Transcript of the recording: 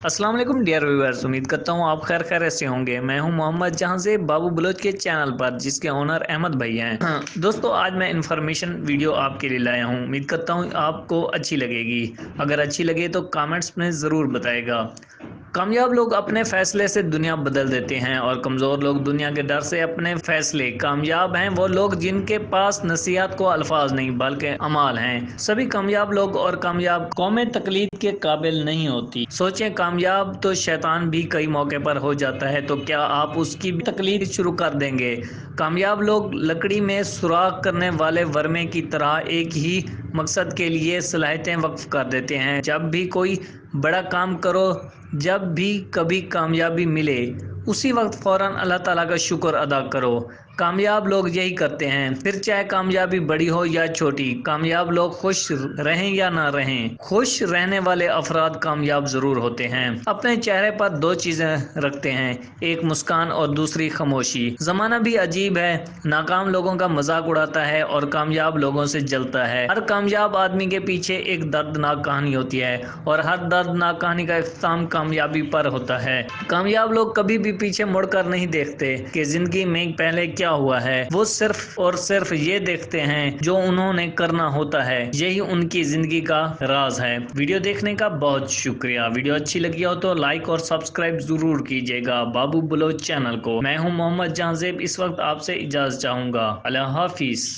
अस्सलाम वालेकुम dear viewers. उम्मीद करता हूँ आप खैर खैर ऐसे होंगे। मैं हूँ मोहम्मद जहां से बाबू बलोच के चैनल पर, जिसके ओनर अहमद भाई हैं। दोस्तों, आज मैं इन्फॉर्मेशन वीडियो आपके लिए लाया हूँ। उम्मीद करता हूँ आपको अच्छी लगेगी। अगर अच्छी लगे तो कमेंट्स में ज़रूर बताएगा। कामयाब लोग अपने फैसले से दुनिया बदल देते हैं और कमज़ोर लोग दुनिया के डर से अपने फैसले। कामयाब हैं वो लोग जिनके पास नसीहत को अल्फाज नहीं बल्कि अमाल हैं। सभी कामयाब लोग और कामयाब कौमें तकलीद के काबिल नहीं होती। सोचें, कामयाब तो शैतान भी कई मौके पर हो जाता है, तो क्या आप उसकी भी तकलीद शुरू कर देंगे? कामयाब लोग लकड़ी में सुराख करने वाले वर्मे की तरह एक ही मकसद के लिए सलाहियतें वक्फ कर देते हैं। जब भी कोई बड़ा काम करो, जब भी कभी कामयाबी मिले, उसी वक्त फ़ौरन अल्लाह ताला का शुक्र अदा करो। कामयाब लोग यही करते हैं, फिर चाहे कामयाबी बड़ी हो या छोटी। कामयाब लोग खुश रहें या ना रहें, खुश रहने वाले अफराद कामयाब ज़रूर होते हैं। अपने चेहरे पर दो चीज़ें रखते हैं, एक मुस्कान और दूसरी खामोशी। ज़माना भी अजीब है, नाकाम लोगों का मजाक उड़ाता है और कामयाब लोगों से जलता है। हर कामयाब आदमी के पीछे एक दर्दनाक कहानी होती है और हर दर्दनाक कहानी का इख्तिताम कामयाबी पर होता है। कामयाब लोग कभी भी पीछे मुड़कर नहीं देखते कि जिंदगी में पहले क्या हुआ है। वो सिर्फ और सिर्फ ये देखते हैं जो उन्होंने करना होता है। यही उनकी जिंदगी का राज है। वीडियो देखने का बहुत शुक्रिया। वीडियो अच्छी लगी हो तो लाइक और सब्सक्राइब जरूर कीजिएगा बाबू बलोच चैनल को। मैं हूं मोहम्मद जहांजेब, इस वक्त आपसे इजाजत चाहूंगा। अल्लाह हाफिज।